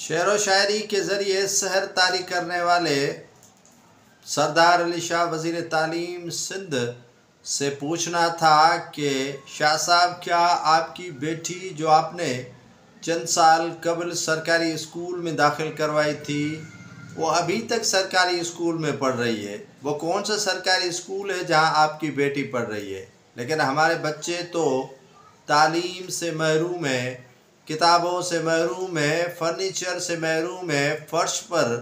शेर व शायरी के ज़रिए सहर तारी करने वाले सरदार अली शाह वज़ीर तालीम सिंध से पूछना था कि शाह साहब, क्या आपकी बेटी जो आपने चंद साल कबल सरकारी स्कूल में दाखिल करवाई थी वो अभी तक सरकारी स्कूल में पढ़ रही है? वो कौन सा सरकारी स्कूल है जहां आपकी बेटी पढ़ रही है? लेकिन हमारे बच्चे तो तालीम से महरूम है, किताबों से महरूम है, फर्नीचर से महरूम है, फ़र्श पर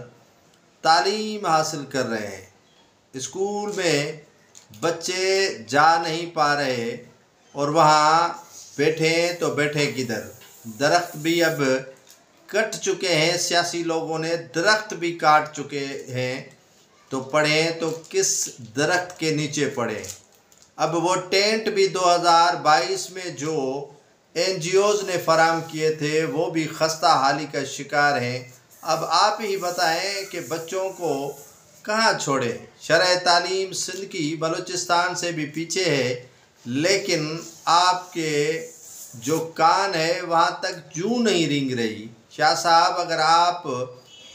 तालीम हासिल कर रहे हैं। स्कूल में बच्चे जा नहीं पा रहे और वहाँ बैठे तो बैठे किधर? दरख्त भी अब कट चुके हैं, सियासी लोगों ने दरख्त भी काट चुके हैं, तो पढ़ें तो किस दरख्त के नीचे पढ़ें? अब वो टेंट भी 2022 में जो NGOs ने फराम किए थे वो भी खस्ता हाली का शिकार हैं। अब आप ही बताएं कि बच्चों को कहाँ छोड़ें? शरह तालीम सिंध की बलूचिस्तान से भी पीछे है, लेकिन आपके जो कान है वहाँ तक जूं नहीं रेंग रही। शाह साहब, अगर आप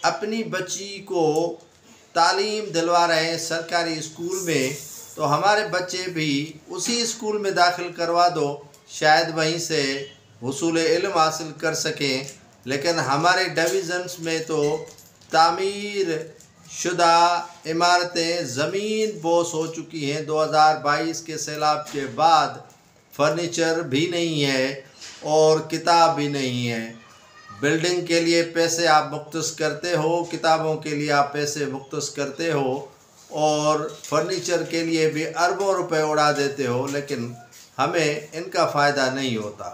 अपनी बच्ची को तालीम दिलवा रहे हैं सरकारी स्कूल में, तो हमारे बच्चे भी उसी स्कूल में दाखिल करवा दो, शायद वहीं से हुसूल इल्म हासिल कर सकें। लेकिन हमारे डिवीज़न्स में तो तामीर शुदा इमारतें ज़मीन बोस हो चुकी हैं। 2022 के सैलाब के बाद फर्नीचर भी नहीं है और किताब भी नहीं है। बिल्डिंग के लिए पैसे आप मुख्तस करते हो, किताबों के लिए आप पैसे मुख्तस करते हो और फर्नीचर के लिए भी अरबों रुपए उड़ा देते हो, लेकिन हमें इनका फ़ायदा नहीं होता।